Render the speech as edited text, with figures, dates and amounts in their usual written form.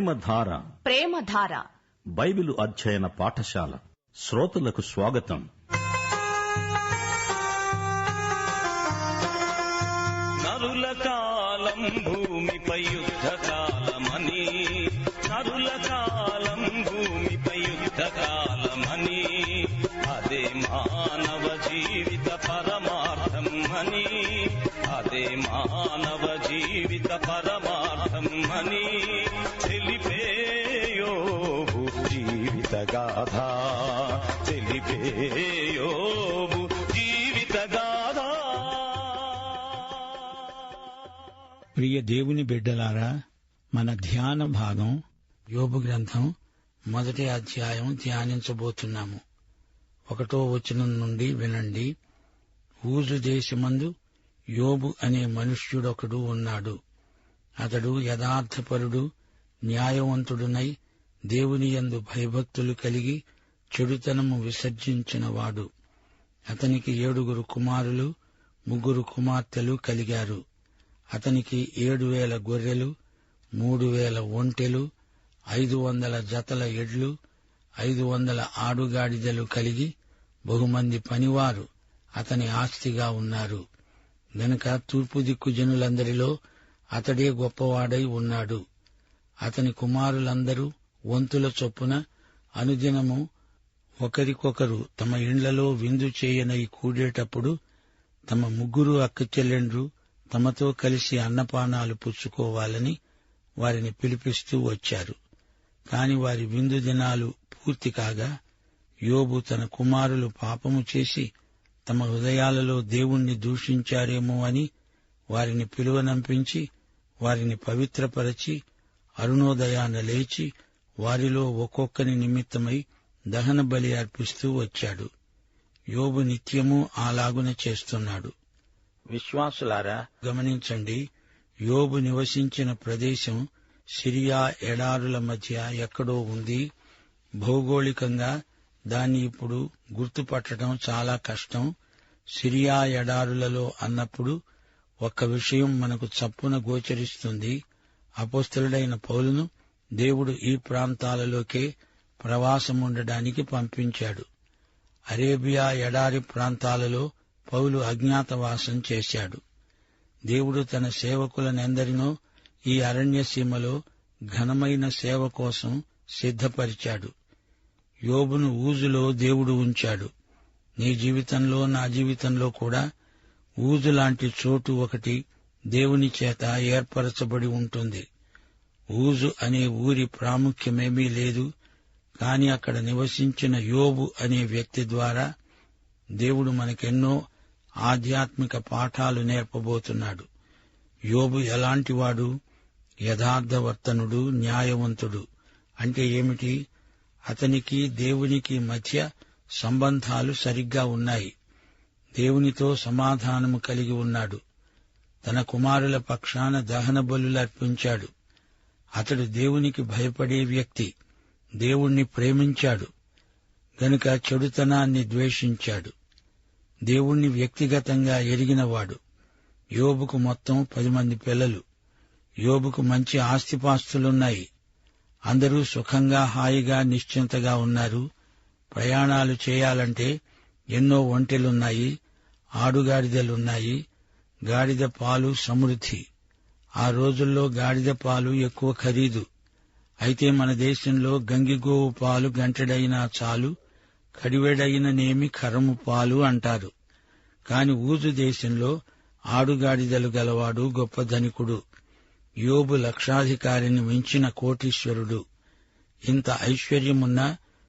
ప్రేమధార Bible అధ్యయన పాఠశాల శ్రోతలకు స్వాగతం. నరుల కాలం భూమిపై యుద్ధకాలమని, నరుల కాలం భూమిపై యుద్ధకాలమని, అదే మానవ జీవిత పరమార్థం అని, అదే మానవ జీవిత పరమార్థం అని తెలిపే యోబు జీవిత గాథ, తెలిపే యోబు జీవిత గాథ. ప్రియ దేవుని బిడ్డలారా, మన ధ్యాన భాగం యోబు గ్రంథం 1వ అధ్యాయం ధ్యానించబోతున్నాము. 1వ వచనం నుండి వినండి. ఊజు దేశమందు యోబు అనే మనుష్యుడొకడు ఉన్నాడు. అతడు యథార్థపరుడు, న్యాయవంతుడునై దేవునియందు భయభక్తులు కలిగి చెడుతనము విసర్జించినవాడు. అతనికి 7 కుమారులు, 3 కుమార్తెలు కలిగారు. అతనికి 7,000 గొర్రెలు, 3,000 ఒంటెలు, 500 జతల ఎడ్లు, 500 ఆడుగాడిదలు కలిగి బహుమంది పనివారు అతని ఆస్తిగా ఉన్నారు. గనుక తూర్పు దిక్కు జనులందరిలో అతడే గొప్పవాడై ఉన్నాడు. అతని కుమారులందరూ వంతుల చొప్పున అనుదినము ఒకరికొకరు తమ ఇండ్లలో విందు చేయనై కూడేటప్పుడు తమ 3 అక్కచెల్లెండ్రు తమతో కలిసి అన్నపానాలు పుచ్చుకోవాలని వారిని పిలిపిస్తూ వచ్చారు. కాని వారి విందు దినాలు పూర్తి కాగా యోబు తన కుమారులు పాపము చేసి తమ హృదయాలలో దేవుణ్ణి దూషించారేమో అని వారిని పిలువనంపించి వారిని పవిత్రపరచి అరుణోదయాన లేచి వారిలో ఒక్కొక్కని నిమిత్తమై దహన బలి అర్పిస్తూ వచ్చాడు. యోబు నిత్యము అలాగున చేస్తున్నాడు. విశ్వాసులారా, గమనించండి. యోబు నివసించిన ప్రదేశం సిరియా ఎడారుల మధ్య ఎక్కడో ఉంది. భౌగోళికంగా దాన్ని ఇప్పుడు గుర్తుపట్టడం చాలా కష్టం. సిరియా ఎడారులలో అన్నప్పుడు ఒక్క విషయం మనకు చప్పున గోచరిస్తుంది. అపోస్తలుడైన పౌలును దేవుడు ఈ ప్రాంతాలలోకే ప్రవాసముండడానికి పంపించాడు. అరేబియా ఎడారి ప్రాంతాలలో పౌలు అజ్ఞాతవాసం చేశాడు. దేవుడు తన సేవకులనెందరినో ఈ అరణ్యసీమలో ఘనమైన సేవ కోసం సిద్ధపరిచాడు. యోబును ఊజులో దేవుడు ఉంచాడు. నీ జీవితంలో, నా జీవితంలో కూడా ఊజులాంటి చోటు ఒకటి దేవుని చేత ఏర్పరచబడి ఉంటుంది. ఊజు అనే ఊరి ప్రాముఖ్యమేమీ లేదు. కాని అక్కడ నివసించిన యోబు అనే వ్యక్తి ద్వారా దేవుడు మనకెన్నో ఆధ్యాత్మిక పాఠాలు నేర్పబోతున్నాడు. యోబు ఎలాంటివాడు? యథార్థవర్తనుడు, న్యాయవంతుడు. అంటే ఏమిటి? అతనికి దేవునికి మధ్య సంబంధాలు సరిగ్గా ఉన్నాయి. దేవునితో సమాధానము కలిగి ఉన్నాడు. తన కుమారుల పక్షాన దహన బలులర్పించాడు. అతడు దేవునికి భయపడే వ్యక్తి. దేవుణ్ణి ప్రేమించాడు గనుక చెడుతనాన్ని ద్వేషించాడు. దేవుణ్ణి వ్యక్తిగతంగా ఎరిగినవాడు. యోబుకు మొత్తం 10 మంది పిల్లలు. యోబుకు మంచి ఆస్తిపాస్తులున్నాయి. అందరూ సుఖంగా, హాయిగా, నిశ్చింతగా ఉన్నారు. ప్రయాణాలు చేయాలంటే ఎన్నో ఒంటెలున్నాయి, ఆడుగాడిదలున్నాయి. గాడిద పాలు సమృద్ధి. ఆ రోజుల్లో గాడిద పాలు ఎక్కువ ఖరీదు. అయితే మన దేశంలో గంగిగోవు పాలు గంటెడైనా చాలు, కడివెడైననేమి కరము పాలు అంటారు. కాని ఊజు దేశంలో ఆడుగాడిదలు గలవాడు గొప్ప ధనికుడు. యోబు లక్షాధికారిని మించిన కోటీశ్వరుడు. ఇంత ఐశ్వర్యమున్నా